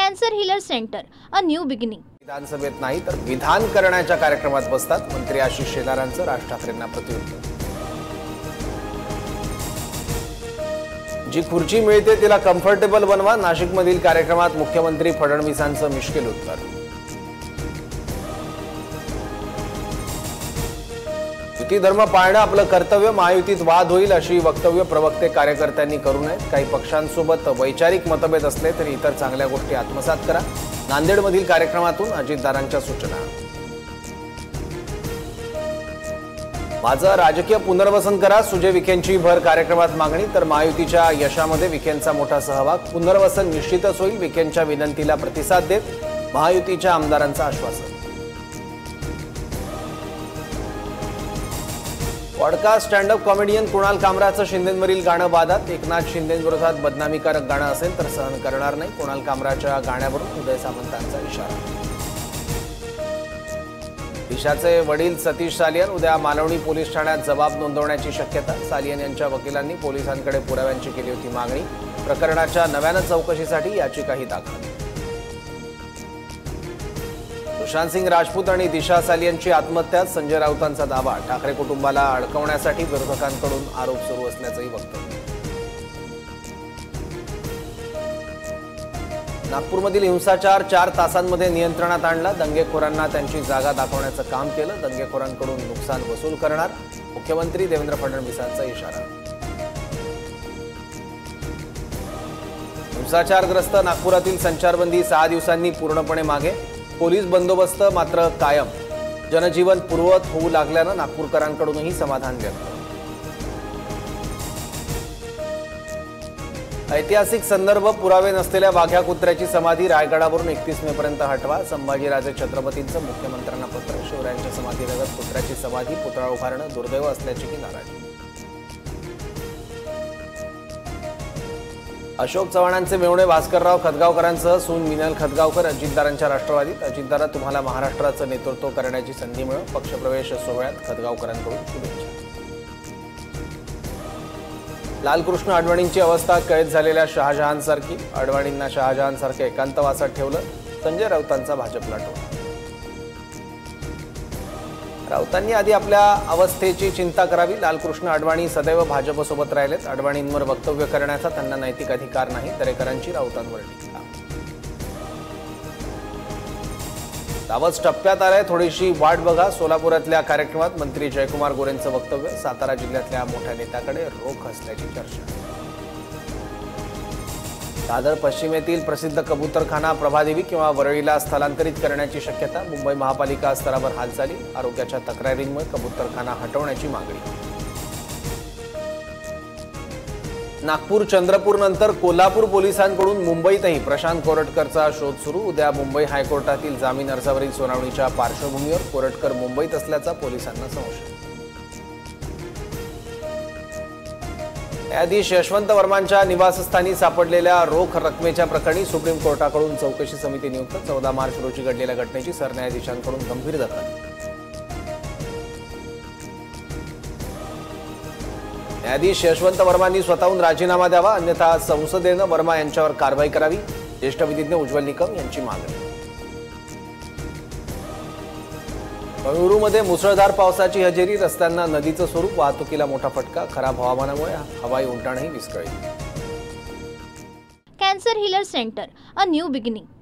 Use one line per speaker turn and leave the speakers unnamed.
Cancer healer centre, a new beginning.
विधानसभेत नाही तर विधान करण्याच्या कार्यक्रमात बसतात मंत्री आशिष शेलारांचं राज ठाकरेंना प्रत्युत्तर। जी खुर्ची मिळते तिला कम्फर्टेबल बनवा, नाशिकमधील कार्यक्रमात मुख्यमंत्री फडणवीसांचं मिश्किल उत्तर। युती धर्म पाळणं आपलं कर्तव्य, महायुतीत वाद होईल अशी वक्तव्य प्रवक्ते कार्यकर्त्यांनी करू नयेत। काही पक्षांसोबत वैचारिक मतभेद असले तरी इतर चांगल्या गोष्टी आत्मसात करा, नांदेडमधील कार्यक्रमातून अजितदारांच्या सूचना। माझं राजकीय पुनर्वसन करा, सुजय विखेंची भर कार्यक्रमात मागणी। तर महायुतीच्या यशामध्ये विखेंचा मोठा सहभाग, पुनर्वसन निश्चितच होईल, विखेंच्या विनंतीला प्रतिसाद देत महायुतीच्या आमदारांचं आश्वासन। पॉडकास्ट स्टँडअप कॉमेडियन कुणाल कामराचं शिंदेंवरील गाणं वादात, एकनाथ शिंदेंविरोधात बदनामीकारक गाणं असेल तर सहन करणार नाही, कुणाल कामराच्या गाण्यावरून उदय सामंतांचा इशारा। दिशाचे वडील सतीश सालियन उद्या मालवणी पोलीस ठाण्यात जबाब नोंदवण्याची शक्यता। सालियन यांच्या वकिलांनी पोलिसांकडे पुराव्यांची केली होती मागणी, प्रकरणाच्या नव्यानं चौकशीसाठी याचिकाही दाखल। सुशांत सिंग राजपूत आणि दिशा सालियनची आत्महत्या, संजय राऊतांचा दावा, ठाकरे कुटुंबाला अडकवण्यासाठी विरोधकांकडून आरोप सुरू असल्याचंही वक्तव्य। नागपूरमधील हिंसाचार 4 तासांमध्ये नियंत्रणात आणला, दंगेखोरांना त्यांची जागा दाखवण्याचं काम केलं, दंगेखोरांकडून नुकसान वसूल करणार, मुख्यमंत्री देवेंद्र फडणवीसांचा इशारा। हिंसाचारग्रस्त नागपुरातील संचारबंदी 6 दिवसांनी पूर्णपणे मागे, पोलीस बंदोबस्त मात्र कायम, जनजीवन पूर्ववत होऊ लागल्यानं नागपूरकरांकडूनही समाधान व्यक्त। ऐतिहासिक संदर्भ पुरावे नसलेल्या वाघ्या कुत्र्याची समाधी रायगडावरून 31 मे पर्यंत हटवा, संभाजीराजे छत्रपतींचं मुख्यमंत्र्यांना पत्र। शिवरायांच्या समाधीलगत कुत्र्याची समाधी पुतळा उभारणं दुर्दैव असल्याची नाराजी। अशोक चव्हाणांचे मेवणे भास्करराव खतगावकरांसह सून मिनल खतगावकर अजितदारांच्या राष्ट्रवादीत, अजितदारा तुम्हाला महाराष्ट्राचं नेतृत्व करण्याची संधी मिळो, पक्षप्रवेश सोहळ्यात खतगावकरांकडून शुभेच्छा। लालकृष्ण अडवाणींची अवस्था कैद झालेल्या शहाजहानसारखी, अडवाणींना शहाजहानसारखे एकांतवासात ठेवलं, संजय राऊतांचा भाजपला टोला। राऊतांनी आधी आपल्या अवस्थेची चिंता करावी, लालकृष्ण अडवाणी सदैव भाजपसोबत राहिलेत, अडवाणींवर वक्तव्य करण्याचा त्यांना नैतिक अधिकार नाही, दरेकरांची राऊतांवर टीका। दावच टप्प्यात आलाय, थोडीशी वाट बघा, सोलापुरातल्या कार्यक्रमात मंत्री जयकुमार गोरेंचं वक्तव्य, सातारा जिल्ह्यातल्या मोठ्या नेत्याकडे रोख असल्याची चर्चा। दादर पश्चिमेतील प्रसिद्ध कबूतरखाना प्रभादेवी किंवा वरळीला स्थलांतरित करण्याची शक्यता, मुंबई महापालिका स्तरावर हालचाली, आरोग्याच्या तक्रारींमुळे कबूतरखाना हटवण्याची मागणी। नागपूर चंद्रपूर नंतर कोल्हापूर पोलिसांकडून मुंबईतही प्रशांत कोरटकरचा शोध सुरू, उद्या मुंबई हायकोर्टातील जामीन अर्जावरील सुनावणीच्या पार्श्वभूमीवर कोरटकर मुंबईत असल्याचा पोलिसांना संशय। न्यायाधीश यशवंत वर्मांच्या निवासस्थानी सापडलेल्या रोख रकमेच्या प्रकरणी सुप्रीम कोर्टाकडून चौकशी समिती नियुक्त, 14 मार्च रोजी घडलेल्या घटनेची सरन्यायाधीशांकडून गंभीर दखल। न्यायाधीश यशवंत वर्मांनी स्वतःहून राजीनामा द्यावा, अन्यथा संसदेनं वर्मा यांच्यावर कारवाई करावी, ज्येष्ठ विधिज्ञ उज्ज्वल निकम यांची मागणी। बंगळुरूमध्ये मुसळधार पावसाची हजेरी, रस्त्यांना नदीचं स्वरूप, वाहतुकीला मोठा फटका, खराब हवामानामुळे हवाई उड्डाणही विस्कळीत।
Cancer healer centre, a new beginning.